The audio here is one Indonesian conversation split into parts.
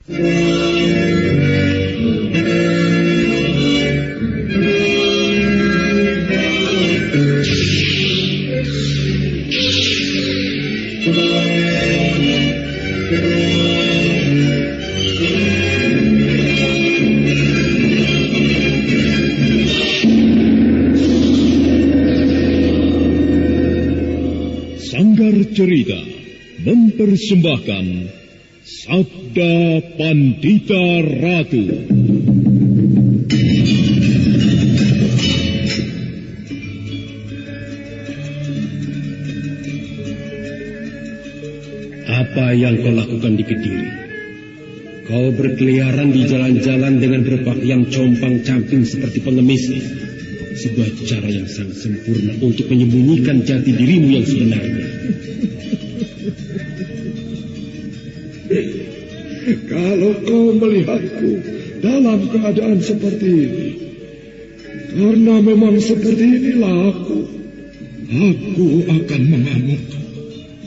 Sanggar Cerita mempersembahkan Sabda Pandita Ratu. Apa yang kau lakukan di Kediri? Kau berkeliaran di jalan-jalan dengan berpakaian compang-camping seperti pengemis. Sebuah cara yang sangat sempurna untuk menyembunyikan jati dirimu yang sebenarnya. Kalau kau melihatku dalam keadaan seperti ini, karena memang seperti inilah aku akan mengamuk.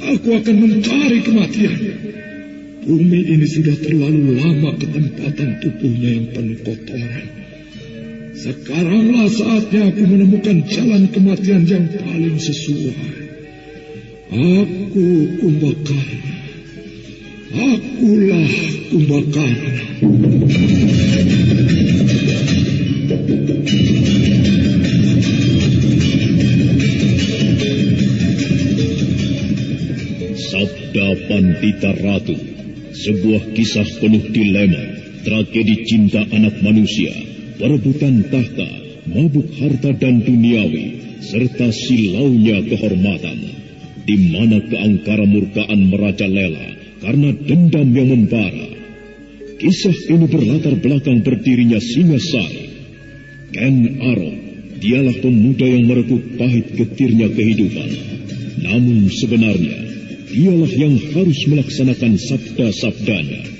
Aku akan mencari kematian. Bumi ini sudah terlalu lama ketempatan tubuhnya yang penuh kotoran. Sekaranglah saatnya aku menemukan jalan kematian yang paling sesuai. Aku Kumbakarna. Akulah Kumbakarna. Sabda Pandita Ratu, sebuah kisah penuh dilema, tragedi cinta anak manusia, perebutan tahta, mabuk harta dan duniawi, serta silaunya kehormatan, di mana keangkara murkaan merajalela karena dendam yang membara. Kisah ini berlatar belakang berdirinya Singasari. Ken Arok, dialah pemuda yang merebut pahit getirnya kehidupan. Namun sebenarnya, dialah yang harus melaksanakan sabda-sabdanya.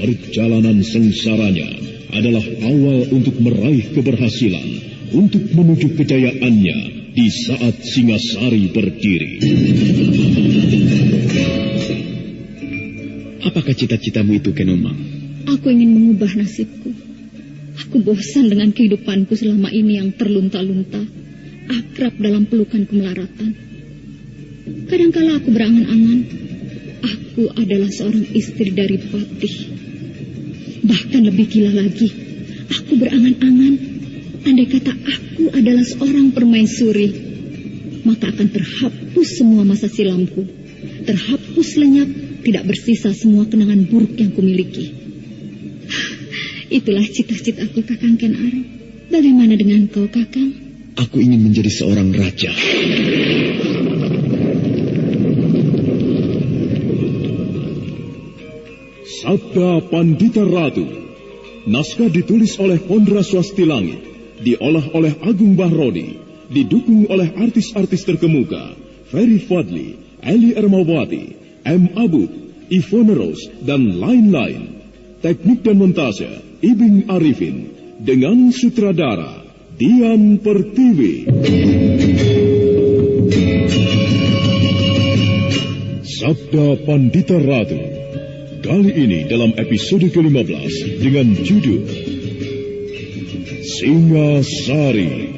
Perjalanan sengsaranya adalah awal untuk meraih keberhasilan, untuk menuju kejayaannya di saat Singasari berdiri. Apakah cita-citamu itu, Kenomang? Aku ingin mengubah nasibku. Aku bosan dengan kehidupanku selama ini yang terlunta-lunta, akrab dalam pelukan kemelaratan. Kadangkala aku berangan-angan, aku adalah seorang istri dari Patih. Bahkan lebih gila lagi, aku berangan-angan, andai kata aku adalah seorang permaisuri, maka akan terhapus semua masa silamku, terhapus lenyap, tidak bersisa semua kenangan buruk yang kumiliki. Itulah cita-citaku, Kakang Ken Arok. Bagaimana dengan kau, Kakang? Aku ingin menjadi seorang raja. Sabda Pandita Ratu. Naskah ditulis oleh Pondra Swasti Langit, diolah oleh Agung Bahrodi, didukung oleh artis-artis terkemuka Ferry Fadli, Eli Ermawati, M. Abud, Ivone Rose, dan lain-lain. Teknik dan montase Ibing Arifin, dengan sutradara Dian Pertiwi. Sabda Pandita Ratu. Kali ini dalam episode ke-15 dengan judul Singasari.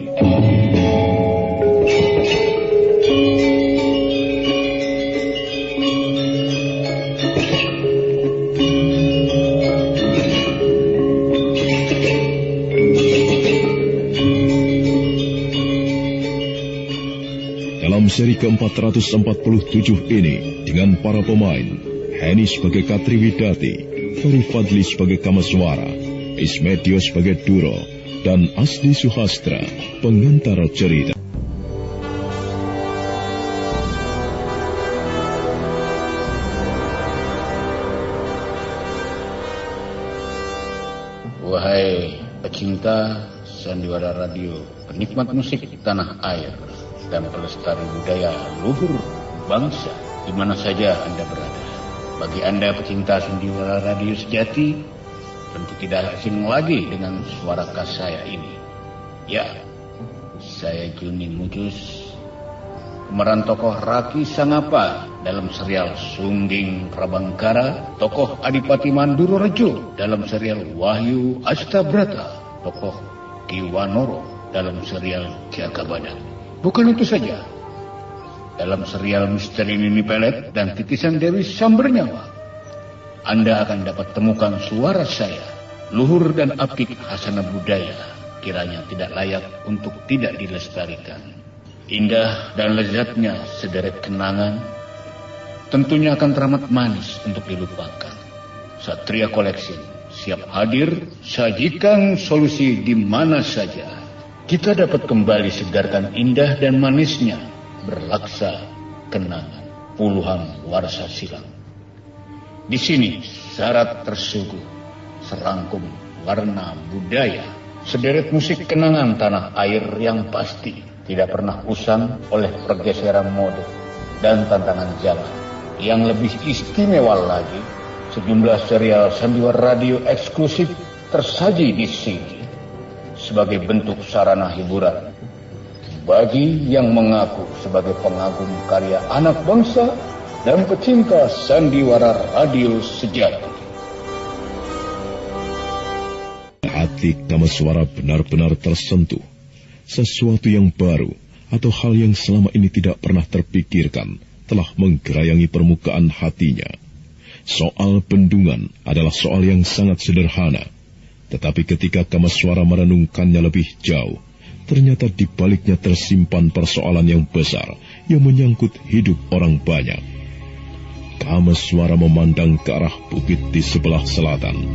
Dalam seri ke-447 ini, dengan para pemain Henny sebagai Katriwidati, Ferry Fadli sebagai Kamaswara, Ismetio sebagai Duro, dan Asdi Suhastra, pengantar cerita. Wahai pecinta sandiwara radio, penikmat musik tanah air, dan pelestari budaya luhur bangsa, di mana saja Anda berada. Bagi Anda pecinta sandiwara radio sejati, tentu tidak asing lagi dengan suara khas saya ini. Ya, saya Juni Mujus pemeran tokoh Raki Sangapa dalam serial Sungging Prabangkara, tokoh Adipati Manduro Rejo dalam serial Wahyu Astabrata, tokoh Kiwanoro dalam serial Jagabadak. Bukan itu saja, dalam serial Misteri Nini Pelet dan Titisan Dewi Sambernyawa, Anda akan dapat temukan suara saya, luhur dan apik khasana budaya, kiranya tidak layak untuk tidak dilestarikan. Indah dan lezatnya sederet kenangan tentunya akan teramat manis untuk dilupakan. Satria Collection siap hadir sajikan solusi di mana saja. Kita dapat kembali segarkan indah dan manisnya berlaksa kenangan puluhan warsa silam. Di sini syarat tersuguh serangkum warna budaya, sederet musik kenangan tanah air yang pasti tidak pernah usang oleh pergeseran mode dan tantangan zaman. Yang lebih istimewa lagi, sejumlah serial sandiwara radio eksklusif tersaji di sini sebagai bentuk sarana hiburan bagi yang mengaku sebagai pengagum karya anak bangsa dan pecinta sandiwara radio sejati. Hati Kameswara benar-benar tersentuh. Sesuatu yang baru atau hal yang selama ini tidak pernah terpikirkan telah menggerayangi permukaan hatinya. Soal bendungan adalah soal yang sangat sederhana. Tetapi ketika Kameswara merenungkannya lebih jauh, ternyata di baliknya tersimpan persoalan yang besar yang menyangkut hidup orang banyak. Kameswara memandang ke arah bukit di sebelah selatan.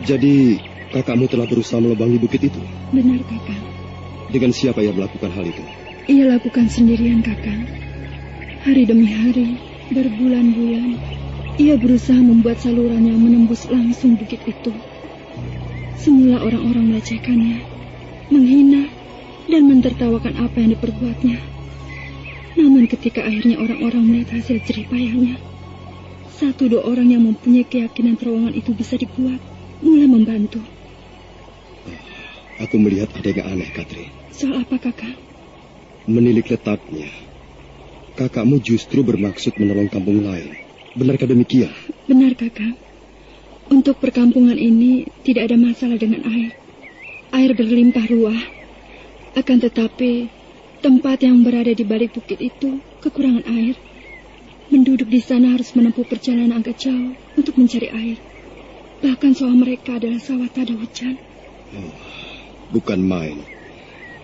Jadi, kakakmu telah berusaha melubangi bukit itu? Benar, Kakang. Dengan siapa ia melakukan hal itu? Ia lakukan sendirian, Kakang. Hari demi hari, berbulan-bulan, ia berusaha membuat saluran yang menembus langsung bukit itu. Semula orang-orang melecehkannya, menghina, dan mentertawakan apa yang diperbuatnya. Namun ketika akhirnya orang-orang melihat hasil jerih payahnya, 1-2 orang yang mempunyai keyakinan terowongan itu bisa dibuat, mulai membantu. Aku melihat ada yang aneh, Katri. Soal apa, Kakak? Menilik letaknya, kakakmu justru bermaksud menolong kampung lain. Benarkah demikian? Benar, Kakak. Untuk perkampungan ini tidak ada masalah dengan air. Air berlimpah ruah. Akan tetapi, tempat yang berada di balik bukit itu kekurangan air. Penduduk di sana harus menempuh perjalanan agak jauh untuk mencari air. Bahkan sawah mereka adalah sawah tak ada hujan. Bukan main.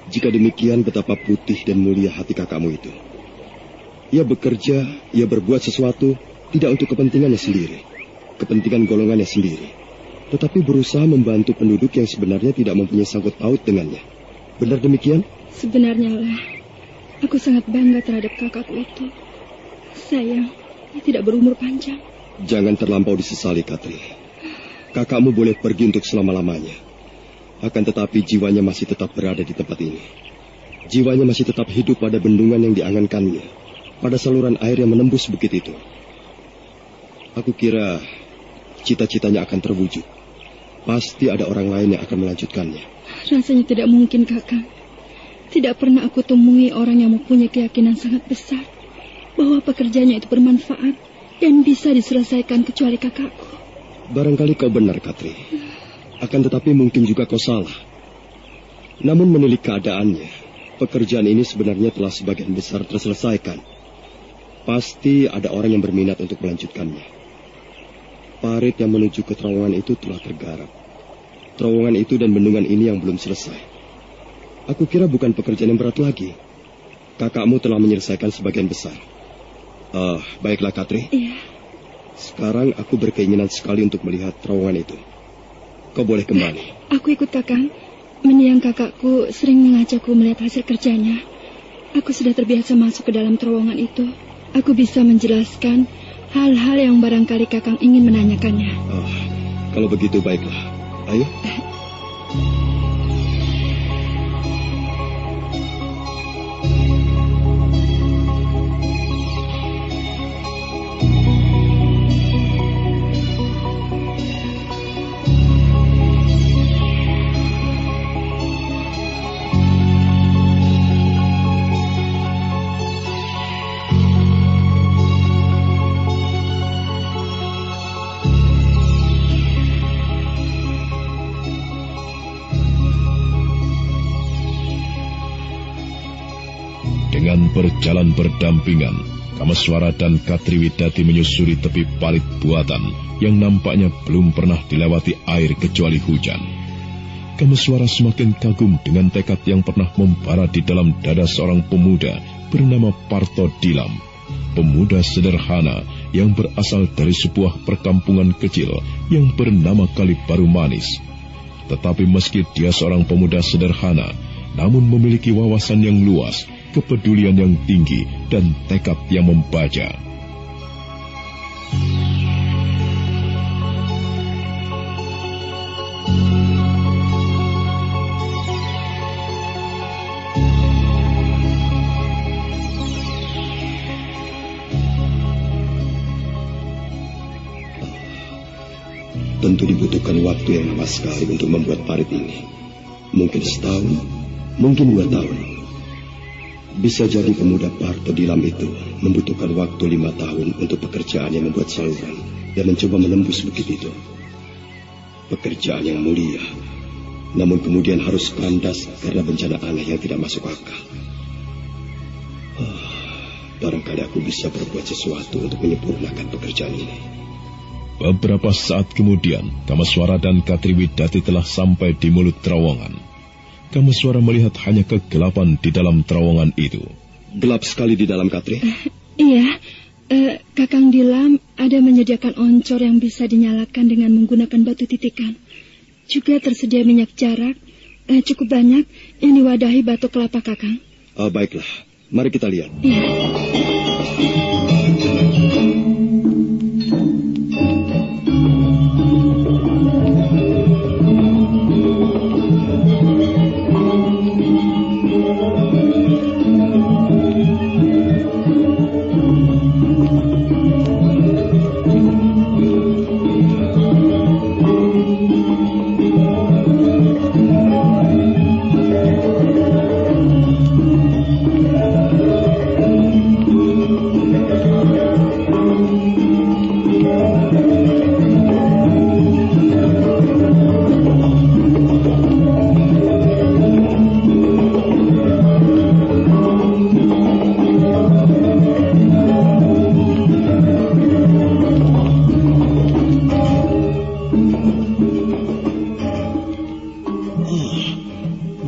Jika demikian, betapa putih dan mulia hati kakakmu itu. Ia bekerja, ia berbuat sesuatu tidak untuk kepentingannya sendiri, kepentingan golongannya sendiri, tetapi berusaha membantu penduduk yang sebenarnya tidak mempunyai sangkut paut dengannya. Benar demikian? Sebenarnya lah, aku sangat bangga terhadap kakakku itu. Sayang, ia tidak berumur panjang. Jangan terlampau disesali, Katri. Kakakmu boleh pergi untuk selama-lamanya. Akan tetapi jiwanya masih tetap berada di tempat ini. Jiwanya masih tetap hidup pada bendungan yang diangankannya, pada saluran air yang menembus bukit itu. Aku kira cita-citanya akan terwujud. Pasti ada orang lain yang akan melanjutkannya. Rasanya tidak mungkin, Kakak. Tidak pernah aku temui orang yang mempunyai keyakinan sangat besar bahwa pekerjaannya itu bermanfaat dan bisa diselesaikan kecuali kakakku. Barangkali kau benar, Katri. Akan tetapi mungkin juga kau salah. Namun menilik keadaannya, pekerjaan ini sebenarnya telah sebagian besar terselesaikan. Pasti ada orang yang berminat untuk melanjutkannya. Parit yang menuju ke terowongan itu telah tergarap. Terowongan itu dan bendungan ini yang belum selesai. Aku kira bukan pekerjaan yang berat lagi. Kakakmu telah menyelesaikan sebagian besar. Baiklah, Katri. Iya. Sekarang aku berkeinginan sekali untuk melihat terowongan itu. Kau boleh kembali. Aku ikut Kakang. Mendiang kakakku sering mengajakku melihat hasil kerjanya. Aku sudah terbiasa masuk ke dalam terowongan itu. Aku bisa menjelaskan hal-hal yang barangkali Kakang ingin menanyakannya. Kalau begitu baiklah. Ayo. Dengan berjalan berdampingan, Kameswara dan Katriwidati menyusuri tepi parit buatan yang nampaknya belum pernah dilewati air kecuali hujan. Kameswara semakin kagum dengan tekad yang pernah membara di dalam dada seorang pemuda bernama Parto Dilam. Pemuda sederhana yang berasal dari sebuah perkampungan kecil yang bernama Kalibaru Manis. Tetapi meski dia seorang pemuda sederhana, namun memiliki wawasan yang luas, kepedulian yang tinggi, dan tekad yang membaja. Tentu dibutuhkan waktu yang lama sekali untuk membuat parit ini. Mungkin setahun, mungkin 2 tahun. Bisa jadi pemuda Parto Dilam itu membutuhkan waktu 5 tahun untuk pekerjaan yang membuat saluran dan mencoba menembus bukit itu. Pekerjaan yang mulia, namun kemudian harus kandas karena bencana aneh yang tidak masuk akal. Barangkali aku bisa berbuat sesuatu untuk menyempurnakan pekerjaan ini. Beberapa saat kemudian, Kameswara dan Katriwidati telah sampai di mulut terowongan. Kameswara melihat hanya kegelapan di dalam terowongan itu. Gelap sekali di dalam, Katri. Iya, Kakang Dilam ada menyediakan oncor yang bisa dinyalakan dengan menggunakan batu titikan. Juga tersedia minyak jarak cukup banyak yang diwadahi batu kelapa, Kakang. Baiklah, mari kita lihat. Iya.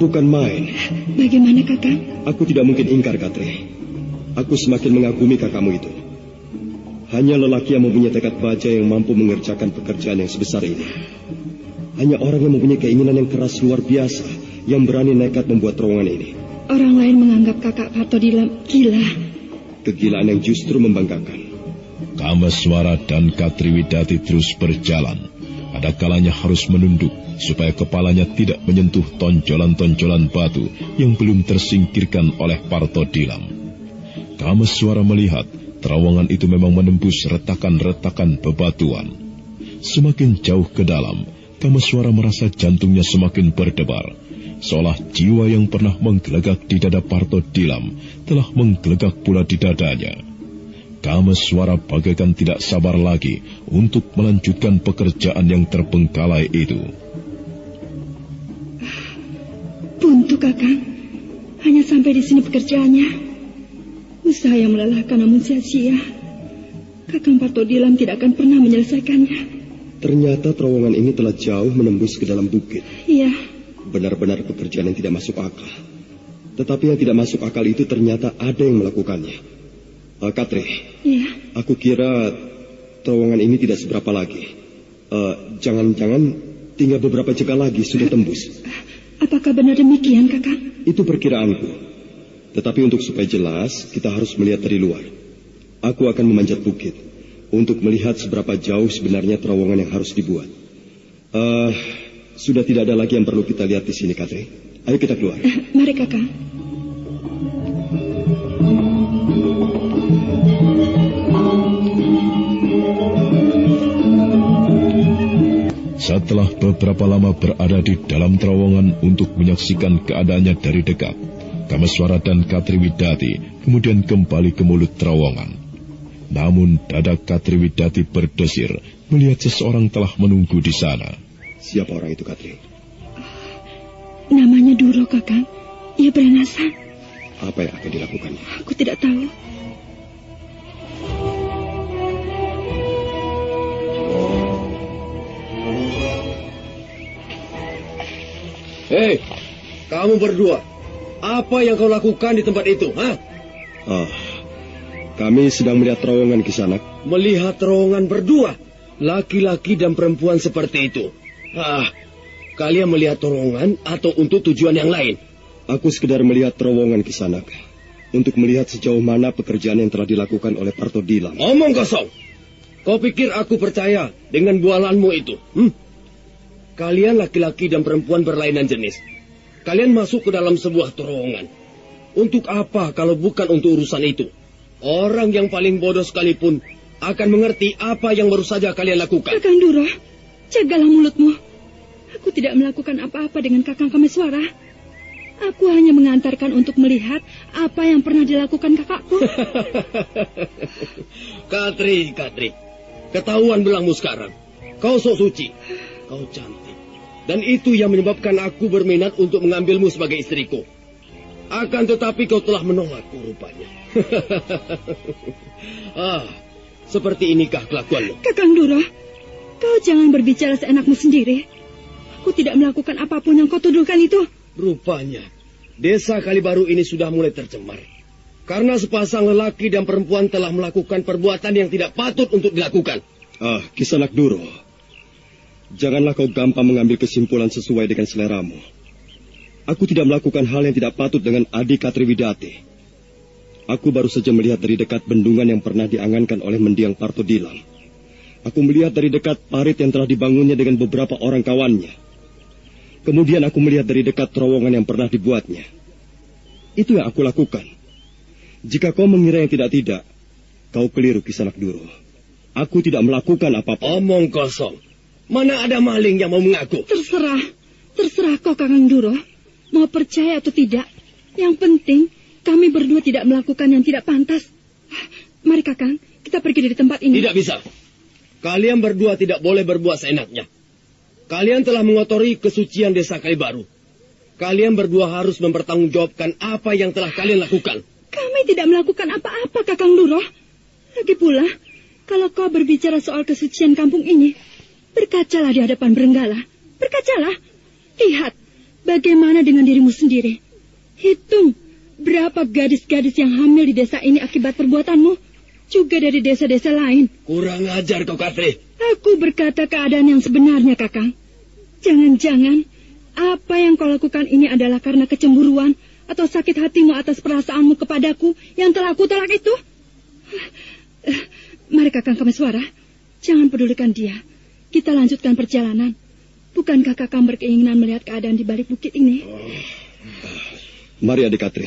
Bukan main. Bagaimana, Kakang? Aku tidak mungkin ingkar, Katri. Aku semakin mengagumi kakakmu itu. Hanya lelaki yang mempunyai tekad baja yang mampu mengerjakan pekerjaan yang sebesar ini. Hanya orang yang mempunyai keinginan yang keras luar biasa yang berani nekat membuat terowongan ini. Orang lain menganggap kakak Parto Dilam gila. Kegilaan yang justru membanggakan. Kameswara dan Katriwidati terus berjalan. Ada kalanya harus menunduk supaya kepalanya tidak menyentuh tonjolan-tonjolan batu yang belum tersingkirkan oleh Parto Dilam. Kameswara melihat terowongan itu memang menembus retakan-retakan bebatuan. Semakin jauh ke dalam, Kameswara merasa jantungnya semakin berdebar, seolah jiwa yang pernah menggelegak di dada Parto Dilam telah menggelegak pula di dadanya. Kameswara bagaikan tidak sabar lagi untuk melanjutkan pekerjaan yang terbengkalai itu. Tentu, Kakang. Hanya sampai di sini pekerjaannya. Usaha yang melelahkan namun sia-sia. Kakang Partodilam tidak akan pernah menyelesaikannya. Ternyata terowongan ini telah jauh menembus ke dalam bukit. Iya. Benar-benar pekerjaan yang tidak masuk akal. Tetapi yang tidak masuk akal itu ternyata ada yang melakukannya. Katri. Iya. Aku kira terowongan ini tidak seberapa lagi. Jangan-jangan tinggal beberapa jengkal lagi sudah tembus. Apakah benar demikian, Kakang? Itu perkiraanku. Tetapi untuk supaya jelas, kita harus melihat dari luar. Aku akan memanjat bukit untuk melihat seberapa jauh sebenarnya terowongan yang harus dibuat. Sudah tidak ada lagi yang perlu kita lihat di sini, Katri. Ayo kita keluar. Mari, Kakang. Setelah beberapa lama berada di dalam terowongan untuk menyaksikan keadaannya dari dekat, Kameswara dan Katriwidati kemudian kembali ke mulut terowongan. Namun dada Katriwidati berdesir melihat seseorang telah menunggu di sana. Siapa orang itu, Katri? Namanya Duro, Kakang. Ia berenasan. Apa yang akan dilakukannya? Aku tidak tahu. Hei, kamu berdua. Apa yang kau lakukan di tempat itu, ha? Kami sedang melihat terowongan Kisanak. Melihat terowongan berdua? Laki-laki dan perempuan seperti itu. Kalian melihat terowongan atau untuk tujuan yang lain? Aku sekedar melihat terowongan Kisanak. Untuk melihat sejauh mana pekerjaan yang telah dilakukan oleh Partodilam. Omong kosong. Kau pikir aku percaya dengan bualanmu itu? Kalian laki-laki dan perempuan berlainan jenis. Kalian masuk ke dalam sebuah terowongan. Untuk apa kalau bukan untuk urusan itu? Orang yang paling bodoh sekalipun akan mengerti apa yang baru saja kalian lakukan. Kakang Duro, jagalah mulutmu. Aku tidak melakukan apa-apa dengan Kakang Kameswara. Aku hanya mengantarkan untuk melihat apa yang pernah dilakukan kakakku. Katri. Ketahuan belangmu sekarang. Kau sok suci. Kau cantik. Dan itu yang menyebabkan aku berminat untuk mengambilmu sebagai istriku. Akan tetapi kau telah menolakku rupanya. Seperti inikah kelakuanmu? Kakang Duro, kau jangan berbicara seenakmu sendiri. Aku tidak melakukan apapun yang kau tuduhkan itu. Rupanya, desa Kalibaru ini sudah mulai tercemar. Karena sepasang lelaki dan perempuan telah melakukan perbuatan yang tidak patut untuk dilakukan. Kisanak Duro. Janganlah kau gampang mengambil kesimpulan sesuai dengan seleramu. Aku tidak melakukan hal yang tidak patut dengan adik Katriwidati. Aku baru saja melihat dari dekat bendungan yang pernah diangankan oleh mendiang Partodilam. Aku melihat dari dekat parit yang telah dibangunnya dengan beberapa orang kawannya. Kemudian aku melihat dari dekat terowongan yang pernah dibuatnya. Itu yang aku lakukan. Jika kau mengira yang tidak, kau keliru, Kisanak Duro. Aku tidak melakukan apa-apa. Omong kosong. Mana ada maling yang mau mengaku? Terserah kau, Kakang Duro. Mau percaya atau tidak. Yang penting, kami berdua tidak melakukan yang tidak pantas. Mari, Kakang, kita pergi dari tempat ini. Tidak bisa. Kalian berdua tidak boleh berbuat seenaknya. Kalian telah mengotori kesucian desa Kalibaru. Kalian berdua harus mempertanggungjawabkan apa yang telah kalian lakukan. Kami tidak melakukan apa-apa, Kakang Duro. Lagi pula, kalau kau berbicara soal kesucian kampung ini, berkacalah di hadapan Berenggala. Berkacalah. Lihat, bagaimana dengan dirimu sendiri. Hitung berapa gadis-gadis yang hamil di desa ini akibat perbuatanmu. Juga dari desa-desa lain. Kurang ajar kau, Katri. Aku berkata keadaan yang sebenarnya, Kakang. Jangan-jangan apa yang kau lakukan ini adalah karena kecemburuan atau sakit hatimu atas perasaanmu kepadaku yang telah aku tolak itu. Mari, Kakang Kameswara, jangan pedulikan dia. Kita lanjutkan perjalanan. Bukankah Kakang berkeinginan melihat keadaan di balik bukit ini? Mari, adik Katri.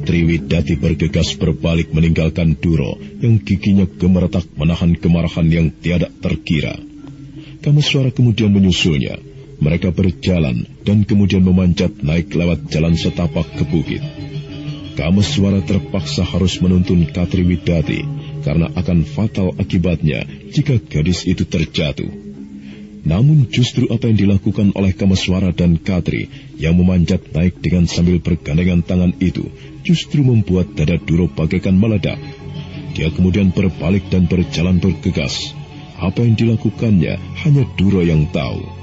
Katri Widati bergegas berbalik meninggalkan Duro yang giginya gemeretak menahan kemarahan yang tiada terkira. Kameswara kemudian menyusulnya. Mereka berjalan dan kemudian memanjat naik lewat jalan setapak ke bukit. Kameswara terpaksa harus menuntun Katri Widati karena akan fatal akibatnya jika gadis itu terjatuh. Namun justru apa yang dilakukan oleh Kameswara dan Katri yang memanjat naik dengan sambil bergandengan tangan itu justru membuat dada Duro bagaikan meledak. Dia kemudian berbalik dan berjalan bergegas. Apa yang dilakukannya hanya Duro yang tahu.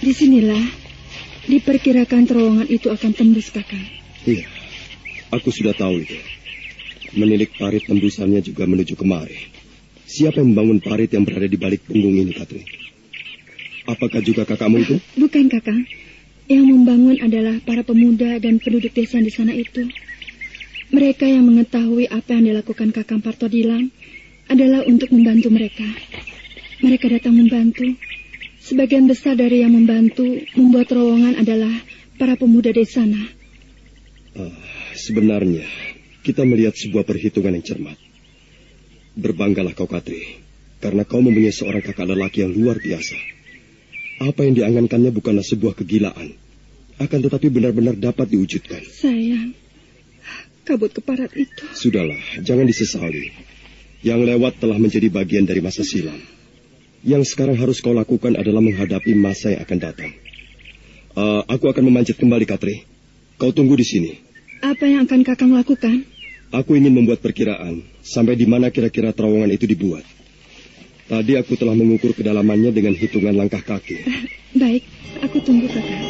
Disinilah, diperkirakan terowongan itu akan tembus, Kakang. Iya, aku sudah tahu itu. Menilik parit tembusannya juga menuju kemari. Siapa yang membangun parit yang berada di balik punggung ini, Katri? Apakah juga kakakmu itu? Bukan, Kakang. Yang membangun adalah para pemuda dan penduduk desa di sana itu. Mereka yang mengetahui apa yang dilakukan Kakang Partodilang adalah untuk membantu mereka. Mereka datang membantu. Sebagian besar dari yang membantu membuat terowongan adalah para pemuda di sana. Sebenarnya, kita melihat sebuah perhitungan yang cermat. Berbanggalah kau, Katri, karena kau mempunyai seorang kakak lelaki yang luar biasa. Apa yang diangankannya bukanlah sebuah kegilaan, akan tetapi benar-benar dapat diwujudkan. Sayang, kabut keparat itu. Sudahlah, jangan disesali. Yang lewat telah menjadi bagian dari masa silam. Yang sekarang harus kau lakukan adalah menghadapi masa yang akan datang. Aku akan memanjat kembali, Katri. Kau tunggu di sini. Apa yang akan Kakang lakukan? Aku ingin membuat perkiraan sampai di mana kira-kira terowongan itu dibuat. Tadi aku telah mengukur kedalamannya dengan hitungan langkah kaki. Baik, aku tunggu, Kakang.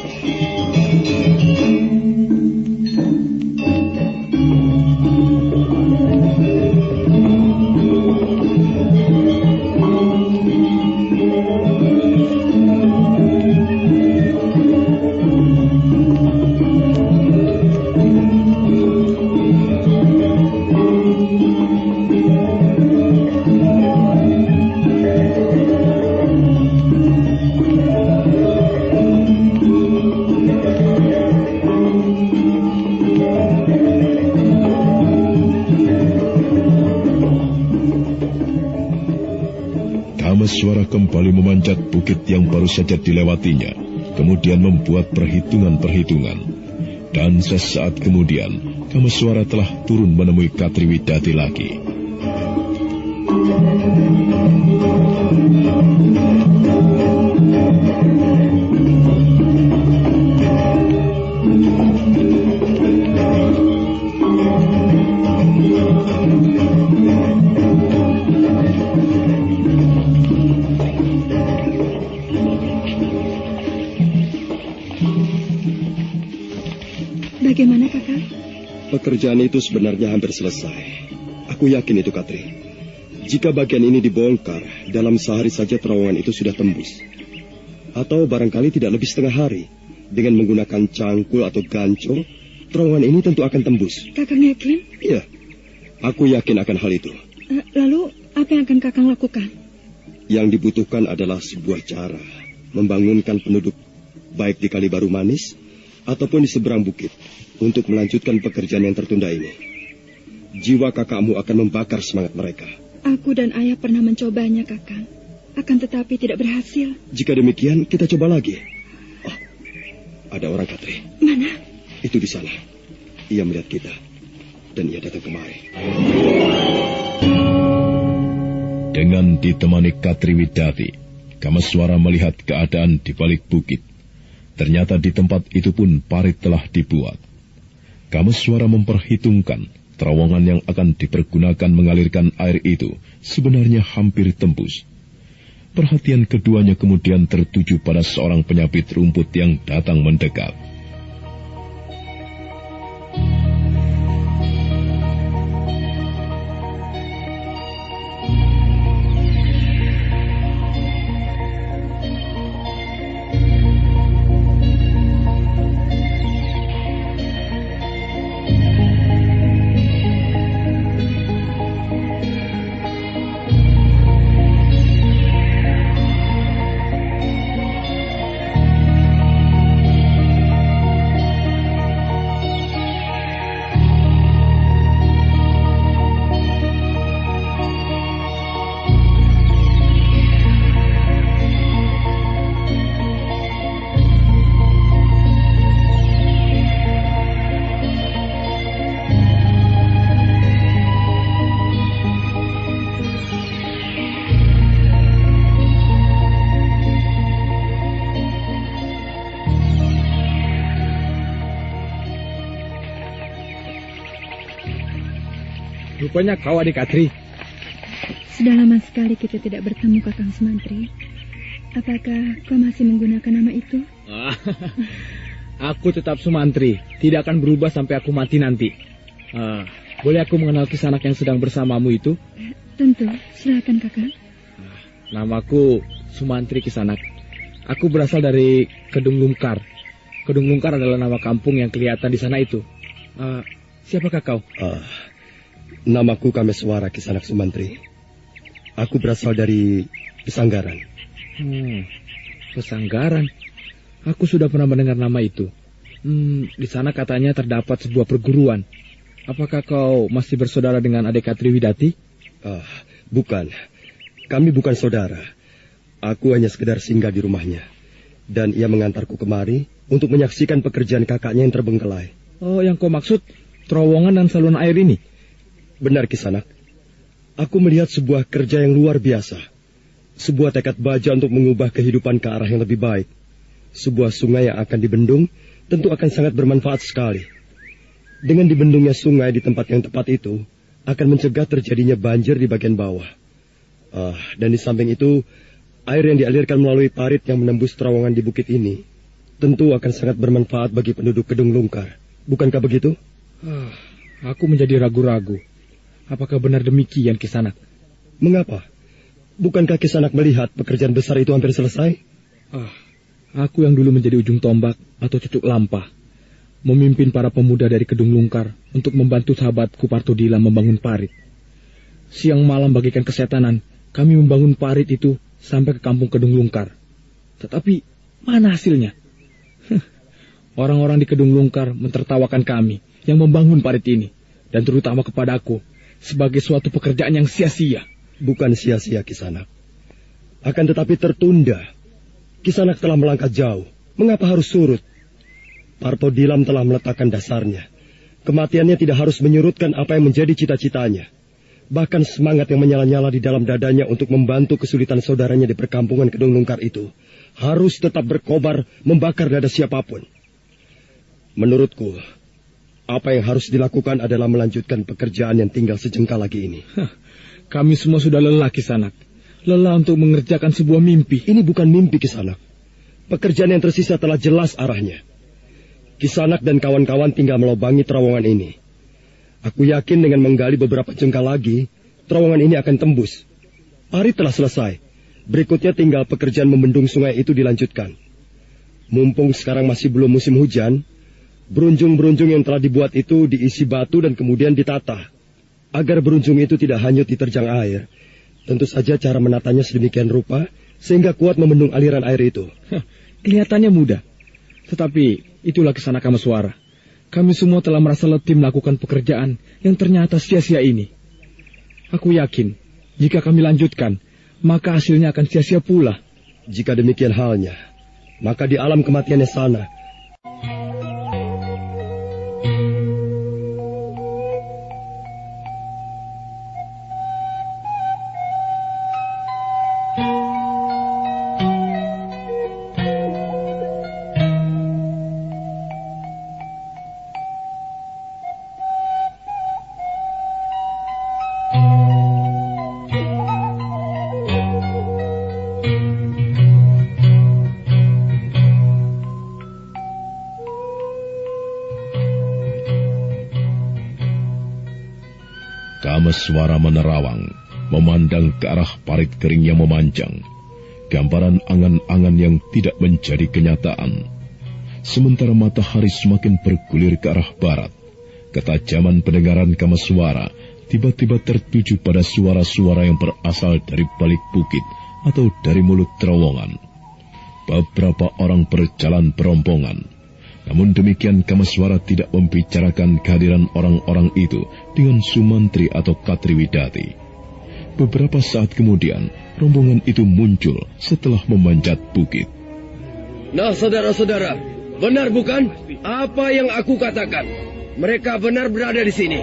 Kameswara kembali memanjat bukit yang baru saja dilewatinya, kemudian membuat perhitungan-perhitungan. Dan sesaat kemudian, Kameswara telah turun menemui Katri Widati lagi. Bagaimana, Kakang? Pekerjaan itu sebenarnya hampir selesai. Aku yakin itu, Katri. Jika bagian ini dibongkar, dalam sehari saja terowongan itu sudah tembus. Atau barangkali tidak lebih setengah hari. Dengan menggunakan cangkul atau ganco, terowongan ini tentu akan tembus. Kakang yakin? Iya, aku yakin akan hal itu. Lalu, apa yang akan Kakang lakukan? Yang dibutuhkan adalah sebuah cara membangunkan penduduk, baik di Kalibaru Manis ataupun di seberang bukit, untuk melanjutkan pekerjaan yang tertunda ini. Jiwa kakakmu akan membakar semangat mereka. Aku dan ayah pernah mencobanya, Kakang. Akan tetapi tidak berhasil. Jika demikian, kita coba lagi. Oh, ada orang, Katri. Mana? Itu di sana. Ia melihat kita. Dan ia datang kemari. Dengan ditemani Katri Widati, Kameswara melihat keadaan di balik bukit. Ternyata di tempat itu pun parit telah dibuat. Kameswara memperhitungkan terowongan yang akan dipergunakan mengalirkan air itu sebenarnya hampir tembus. Perhatian keduanya kemudian tertuju pada seorang penyapit rumput yang datang mendekat. Rupanya kau adik Katri. Sudah lama sekali kita tidak bertemu, Kakang Sumantri. Apakah kau masih menggunakan nama itu? Aku tetap Sumantri, tidak akan berubah sampai aku mati nanti. Boleh aku mengenal Kisanak yang sedang bersamamu itu? Tentu, silakan Kakang. Namaku Sumantri Kisanak. Aku berasal dari Kedung Lungkar. Kedung Lungkar adalah nama kampung yang kelihatan di sana itu. Siapakah kau? Namaku Kameswara Kisanak Sumantri. Aku berasal dari Pesanggaran. Pesanggaran. Aku sudah pernah mendengar nama itu. Di sana katanya terdapat sebuah perguruan. Apakah kau masih bersaudara dengan adik Katri Widati? Bukan. Kami bukan saudara. Aku hanya sekedar singgah di rumahnya. Dan ia mengantarku kemari untuk menyaksikan pekerjaan kakaknya yang terbengkelai. Oh, yang kau maksud terowongan dan saluran air ini? Benar, Kisanak. Aku melihat sebuah kerja yang luar biasa. Sebuah tekad baja untuk mengubah kehidupan ke arah yang lebih baik. Sebuah sungai yang akan dibendung tentu akan sangat bermanfaat sekali. Dengan dibendungnya sungai di tempat yang tepat itu, akan mencegah terjadinya banjir di bagian bawah. Dan di samping itu, air yang dialirkan melalui parit yang menembus terowongan di bukit ini, tentu akan sangat bermanfaat bagi penduduk Kedung Lungkar. Bukankah begitu? Aku menjadi ragu-ragu. Apakah benar demikian, Kisanak? Mengapa? Bukankah Kisanak melihat pekerjaan besar itu hampir selesai? Aku yang dulu menjadi ujung tombak atau cucuk lampah, memimpin para pemuda dari Kedung Lungkar untuk membantu sahabatku Partodila membangun parit. Siang malam bagaikan kesetanan, kami membangun parit itu sampai ke kampung Kedung Lungkar. Tetapi mana hasilnya? Orang-orang di Kedung Lungkar mentertawakan kami yang membangun parit ini, dan terutama kepadaku sebagai suatu pekerjaan yang sia-sia. Bukan sia-sia, Kisanak. Akan tetapi tertunda. Kisanak telah melangkah jauh. Mengapa harus surut? Partodilam telah meletakkan dasarnya. Kematiannya tidak harus menyurutkan apa yang menjadi cita-citanya. Bahkan semangat yang menyala-nyala di dalam dadanya untuk membantu kesulitan saudaranya di perkampungan Kedung Lungkar itu harus tetap berkobar membakar dada siapapun. Menurutku, apa yang harus dilakukan adalah melanjutkan pekerjaan yang tinggal sejengkal lagi ini. Kami semua sudah lelah, Kisanak. Lelah untuk mengerjakan sebuah mimpi. Ini bukan mimpi, Kisanak. Pekerjaan yang tersisa telah jelas arahnya. Kisanak dan kawan-kawan tinggal melobangi terowongan ini. Aku yakin dengan menggali beberapa jengkal lagi, terowongan ini akan tembus. Parit telah selesai. Berikutnya tinggal pekerjaan membendung sungai itu dilanjutkan. Mumpung sekarang masih belum musim hujan, berunjung-berunjung yang telah dibuat itu diisi batu dan kemudian ditata. Agar berunjung itu tidak hanyut diterjang air. Tentu saja cara menatanya sedemikian rupa, sehingga kuat membendung aliran air itu. Kelihatannya mudah. Tetapi itulah Kisanak Kameswara. Kami semua telah merasa letih melakukan pekerjaan yang ternyata sia-sia ini. Aku yakin, jika kami lanjutkan, maka hasilnya akan sia-sia pula. Jika demikian halnya, maka di alam kematiannya sana, Kameswara menerawang, memandang ke arah parit kering yang memanjang. Gambaran angan-angan yang tidak menjadi kenyataan. Sementara matahari semakin bergulir ke arah barat, ketajaman pendengaran Kameswara tiba-tiba tertuju pada suara-suara yang berasal dari balik bukit atau dari mulut terowongan. Beberapa orang berjalan berombongan. Namun demikian Kameswara tidak membicarakan kehadiran orang-orang itu dengan Sumantri atau Katriwidati. Beberapa saat kemudian, rombongan itu muncul setelah memanjat bukit. Nah, saudara-saudara, benar bukan apa yang aku katakan? Mereka benar berada di sini.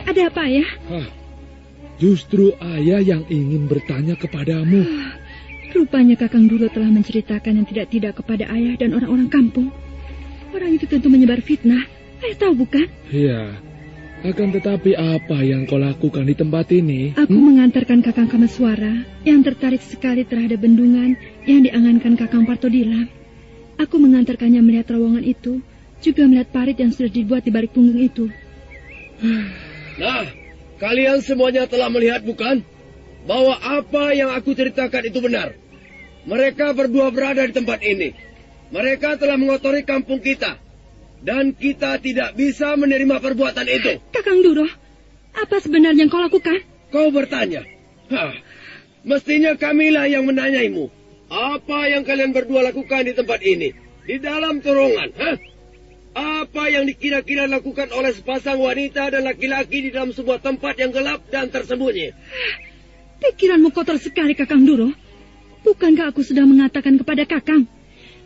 Ada apa, Ayah? Justru Ayah yang ingin bertanya kepadamu. Rupanya Kakang Duro telah menceritakan yang tidak-tidak kepada Ayah dan orang-orang kampung. Orang itu tentu menyebar fitnah. Ayah tahu bukan? Iya. Akan tetapi apa yang kau lakukan di tempat ini? Aku mengantarkan Kakang Kameswara yang tertarik sekali terhadap bendungan yang diangankan Kakang Partodilam. Aku mengantarkannya melihat terowongan itu, juga melihat parit yang sudah dibuat di balik punggung itu. Nah, kalian semuanya telah melihat bukan? Bahwa apa yang aku ceritakan itu benar. Mereka berdua berada di tempat ini. Mereka telah mengotori kampung kita. Dan kita tidak bisa menerima perbuatan itu. Kakang Duro, apa sebenarnya yang kau lakukan? Kau bertanya. Mestinya kamilah yang menanyaimu. Apa yang kalian berdua lakukan di tempat ini? Di dalam terowongan, Apa yang dikira-kira lakukan oleh sepasang wanita dan laki-laki di dalam sebuah tempat yang gelap dan tersembunyi? Pikiranmu kotor sekali, Kakang Duro. Bukankah aku sudah mengatakan kepada Kakang?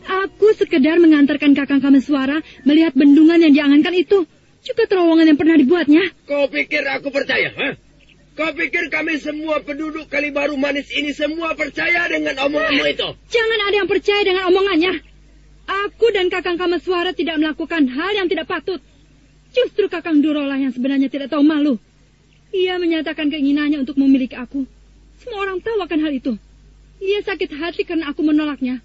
Aku sekedar mengantarkan Kakang Kameswara melihat bendungan yang diangankan itu. Juga terowongan yang pernah dibuatnya. Kau pikir aku percaya, Kau pikir kami semua penduduk Kalibaru Manis ini semua percaya dengan omonganmu itu? Jangan ada yang percaya dengan omongannya. Aku dan Kakang Kameswara tidak melakukan hal yang tidak patut. Justru Kakang Duro lah yang sebenarnya tidak tahu malu. Ia menyatakan keinginannya untuk memiliki aku. Semua orang tahu akan hal itu. Ia sakit hati karena aku menolaknya.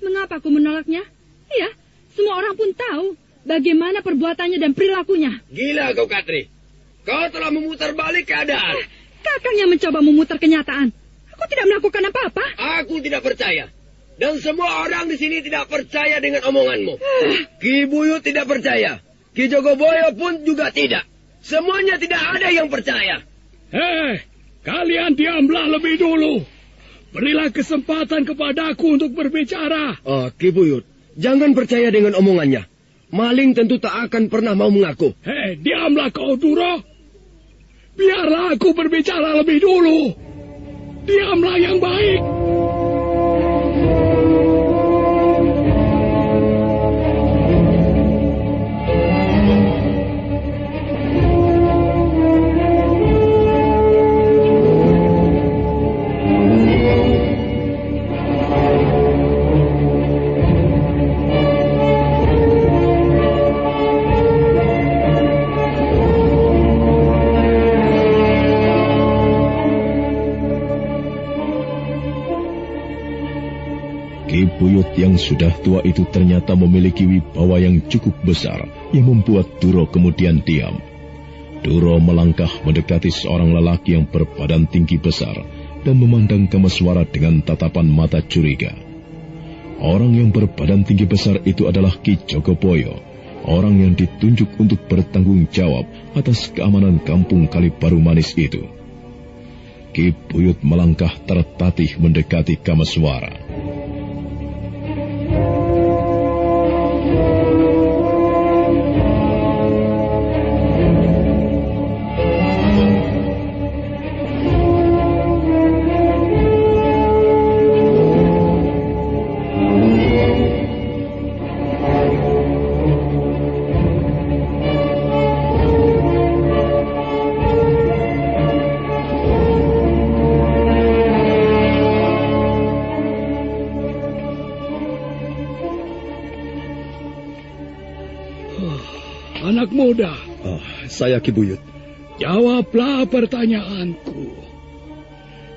Mengapa aku menolaknya? Iya, semua orang pun tahu bagaimana perbuatannya dan perilakunya. Gila kau, Katri. Kau telah memutar balik keadaan. Kakang yang mencoba memutar kenyataan. Aku tidak melakukan apa-apa. Aku tidak percaya. Dan semua orang di sini tidak percaya dengan omonganmu. Ki Buyut tidak percaya. Ki Jogoboyo pun juga tidak. Semuanya tidak ada yang percaya. Kalian diamlah lebih dulu. Berilah kesempatan kepadaku untuk berbicara. Ki Buyut, jangan percaya dengan omongannya. Maling tentu tak akan pernah mau mengaku. Diamlah kau, Duro. Biarlah aku berbicara lebih dulu. Diamlah yang baik. Buyut yang sudah tua itu ternyata memiliki wibawa yang cukup besar yang membuat Duro kemudian diam. Duro melangkah mendekati seorang lelaki yang berbadan tinggi besar dan memandang Kameswara dengan tatapan mata curiga. Orang yang berbadan tinggi besar itu adalah Ki Jogoboyo, orang yang ditunjuk untuk bertanggung jawab atas keamanan kampung Kalibaru Manis itu. Ki Buyut melangkah tertatih mendekati Kameswara. Saya Ki Buyut. Jawablah pertanyaanku.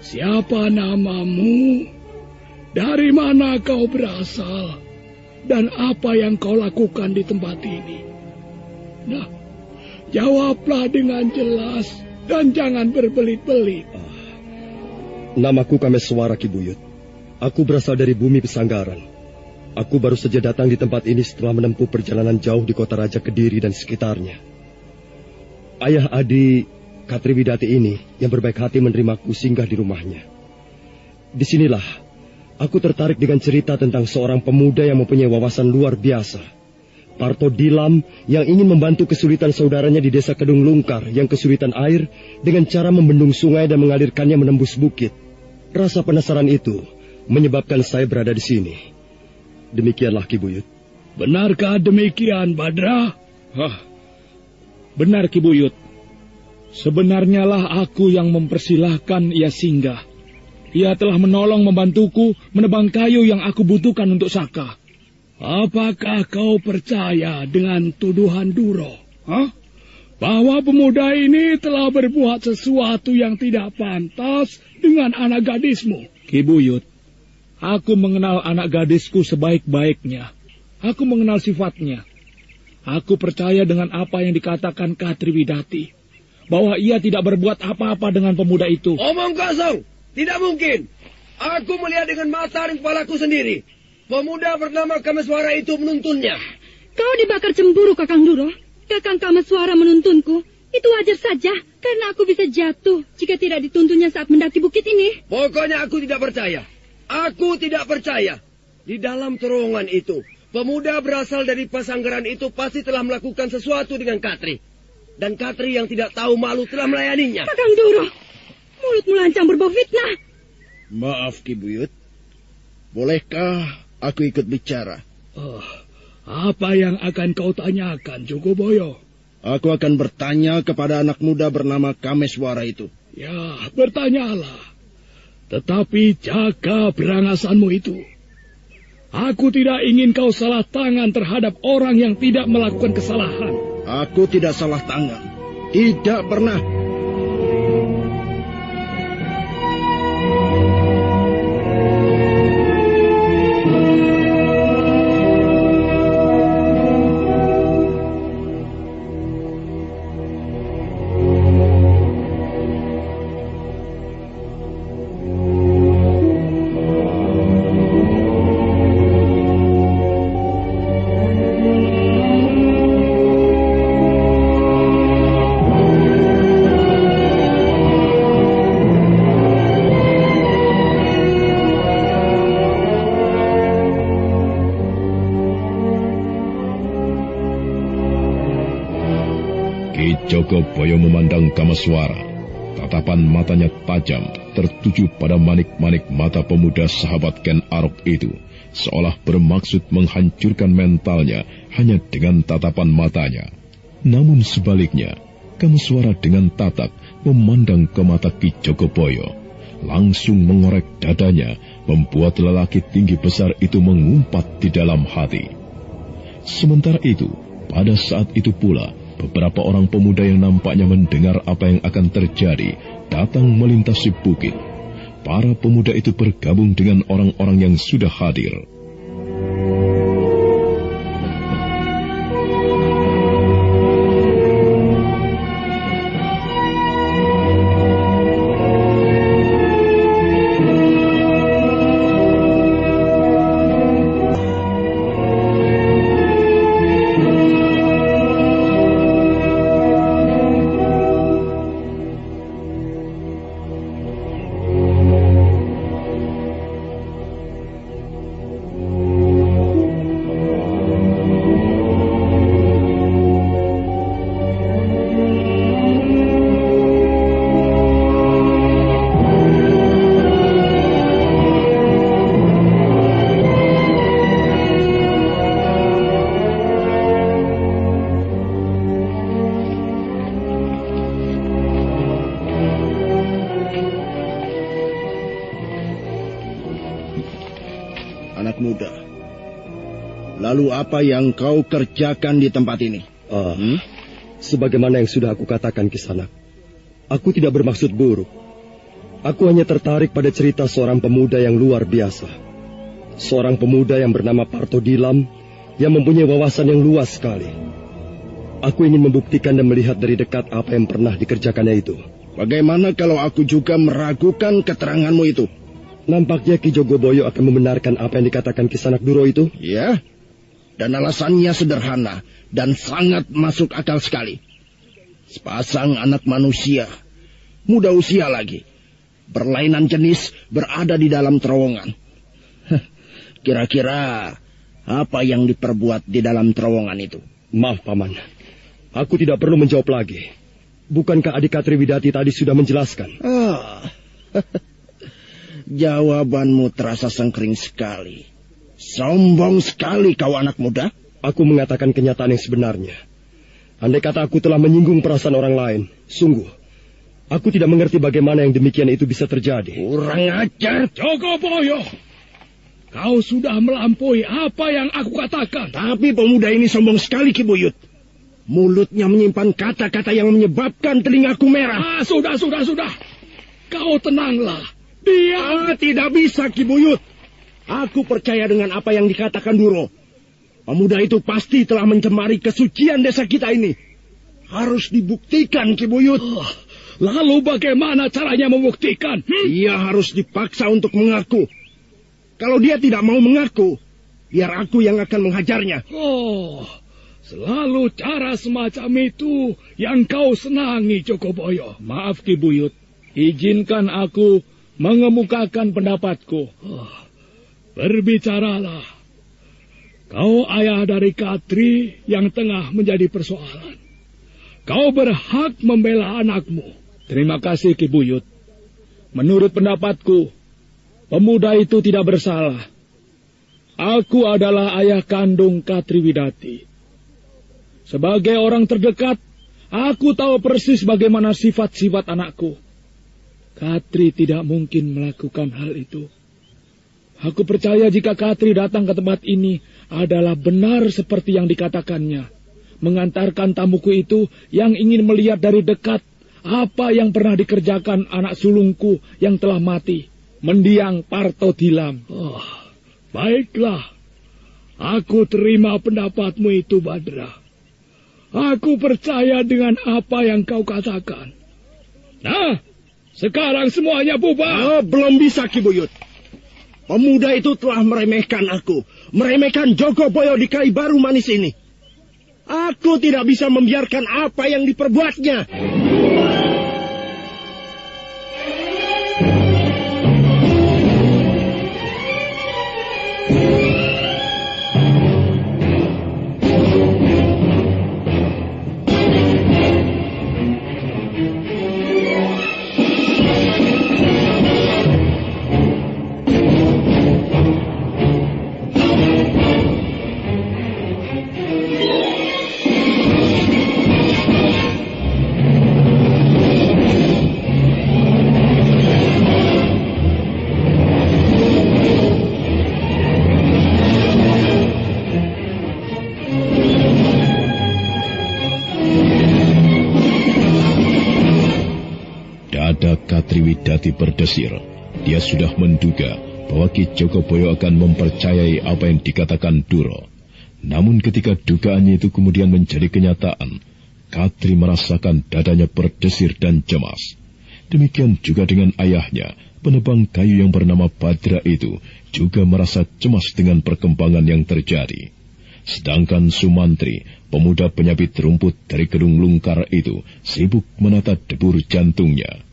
Siapa namamu? Dari mana kau berasal? Dan apa yang kau lakukan di tempat ini? Nah, jawablah dengan jelas dan jangan berbelit-belit. Namaku Kameswara Ki Buyut. Aku berasal dari bumi Pesanggaran. Aku baru saja datang di tempat ini setelah menempuh perjalanan jauh di kota Raja Kediri dan sekitarnya. Ayah Adi Katriwidati ini yang berbaik hati menerimaku singgah di rumahnya. Disinilah aku tertarik dengan cerita tentang seorang pemuda yang mempunyai wawasan luar biasa. Parto Dilam yang ingin membantu kesulitan saudaranya di desa Kedung Lungkar yang kesulitan air dengan cara membendung sungai dan mengalirkannya menembus bukit. Rasa penasaran itu menyebabkan saya berada di sini. Demikianlah Ki Buyut. Benarkah demikian, Badra? Benar Ki Buyut. Sebenarnya lah aku yang mempersilahkan ia singgah. Ia telah menolong membantuku menebang kayu yang aku butuhkan untuk Saka. Apakah kau percaya dengan tuduhan Duro? Bahwa pemuda ini telah berbuat sesuatu yang tidak pantas dengan anak gadismu? Ki Buyut, aku mengenal anak gadisku sebaik-baiknya. Aku mengenal sifatnya. Aku percaya dengan apa yang dikatakan Katriwidati, bahwa ia tidak berbuat apa-apa dengan pemuda itu. Omong kosong! Tidak mungkin! Aku melihat dengan mata dan kepalaku sendiri. Pemuda bernama Kameswara itu menuntunnya. Kau dibakar cemburu, Kakang Duro. Kakang Kameswara menuntunku. Itu wajar saja, karena aku bisa jatuh jika tidak dituntunnya saat mendaki bukit ini. Pokoknya aku tidak percaya. Aku tidak percaya. Di dalam terowongan itu, pemuda berasal dari Pesanggaran itu pasti telah melakukan sesuatu dengan Katri. Dan Katri yang tidak tahu malu telah melayaninya. Kakang Duro, mulutmu lancang berbau fitnah. Maaf Ki Buyut. Bolehkah aku ikut bicara? Apa yang akan kau tanyakan, Jogoboyo? Aku akan bertanya kepada anak muda bernama Kameswara itu. Ya, bertanyalah. Tetapi jaga berangasanmu itu. Aku tidak ingin kau salah tangan terhadap orang yang tidak melakukan kesalahan. Aku tidak salah tangan. Tidak pernah. Jogoboyo memandang Kameswara. Tatapan matanya tajam, tertuju pada manik-manik mata pemuda sahabat Ken Arok itu, seolah bermaksud menghancurkan mentalnya hanya dengan tatapan matanya. Namun sebaliknya, Kameswara dengan tatap memandang ke mata Ki Jogoboyo, langsung mengorek dadanya, membuat lelaki tinggi besar itu mengumpat di dalam hati. Sementara itu, pada saat itu pula, beberapa orang pemuda yang nampaknya mendengar apa yang akan terjadi datang melintasi bukit. Para pemuda itu bergabung dengan orang-orang yang sudah hadir. Lalu apa yang kau kerjakan di tempat ini? Sebagaimana yang sudah aku katakan, Kisanak, aku tidak bermaksud buruk. Aku hanya tertarik pada cerita seorang pemuda yang luar biasa. Seorang pemuda yang bernama Parto Dilam yang mempunyai wawasan yang luas sekali. Aku ingin membuktikan dan melihat dari dekat apa yang pernah dikerjakannya itu. Bagaimana kalau aku juga meragukan keteranganmu itu? Nampaknya Ki Jogoboyo akan membenarkan apa yang dikatakan Kisanak Duro itu? Ya, dan alasannya sederhana dan sangat masuk akal sekali. Sepasang anak manusia, muda usia lagi, berlainan jenis berada di dalam terowongan. Kira-kira apa yang diperbuat di dalam terowongan itu? Maaf, Paman. Aku tidak perlu menjawab lagi. Bukankah adik Katri Widati tadi sudah menjelaskan? Jawabanmu terasa sengkring sekali. Sombong sekali kau anak muda. Aku mengatakan kenyataan yang sebenarnya. Andai kata aku telah menyinggung perasaan orang lain, sungguh, aku tidak mengerti bagaimana yang demikian itu bisa terjadi. Kurang ajar. Jogoboyo, kau sudah melampaui apa yang aku katakan. Tapi pemuda ini sombong sekali, Ki Buyut. Mulutnya menyimpan kata-kata yang menyebabkan telingaku merah. Sudah. Kau tenanglah. Dia tidak bisa, Ki Buyut. Aku percaya dengan apa yang dikatakan Duro. Pemuda itu pasti telah mencemari kesucian desa kita ini. Harus dibuktikan, Ki Buyut. Lalu bagaimana caranya membuktikan? Dia harus dipaksa untuk mengaku. Kalau dia tidak mau mengaku, biar aku yang akan menghajarnya. Selalu cara semacam itu yang kau senangi, Jogoboyo. Maaf, Ki Buyut. Izinkan aku mengemukakan pendapatku. Berbicaralah. Kau ayah dari Katri yang tengah menjadi persoalan. Kau berhak membela anakmu. Terima kasih, Ki Buyut. Menurut pendapatku, pemuda itu tidak bersalah. Aku adalah ayah kandung Katri Widati. Sebagai orang terdekat, aku tahu persis bagaimana sifat-sifat anakku. Katri tidak mungkin melakukan hal itu. Aku percaya jika Katri datang ke tempat ini adalah benar seperti yang dikatakannya. Mengantarkan tamuku itu yang ingin melihat dari dekat apa yang pernah dikerjakan anak sulungku yang telah mati, mendiang Parto Dilam. Baiklah, aku terima pendapatmu itu, Badra. Aku percaya dengan apa yang kau katakan. Nah, sekarang semuanya bubar. Belum bisa, Ki Buyut. Pemuda itu telah meremehkan aku, meremehkan Jogoboyo di Kali Baru Manis ini. Aku tidak bisa membiarkan apa yang diperbuatnya. Katri Widati berdesir. Dia sudah menduga bahwa Ki Jogoboyo akan mempercayai apa yang dikatakan Duro. Namun ketika dugaannya itu kemudian menjadi kenyataan, Katri merasakan dadanya berdesir dan cemas. Demikian juga dengan ayahnya, penebang kayu yang bernama Badra itu juga merasa cemas dengan perkembangan yang terjadi. Sedangkan Sumantri, pemuda penyabit rumput dari Kedung Lungkar itu, sibuk menata debur jantungnya.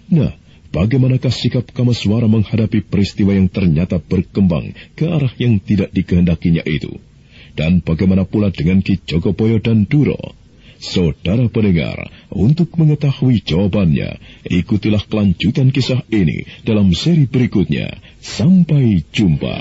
Nah, bagaimanakah sikap Kamaswara menghadapi peristiwa yang ternyata berkembang ke arah yang tidak dikehendakinya itu? Dan bagaimana pula dengan Ki Jogoboyo dan Duro? Saudara pendengar, untuk mengetahui jawabannya, ikutilah kelanjutan kisah ini dalam seri berikutnya. Sampai jumpa.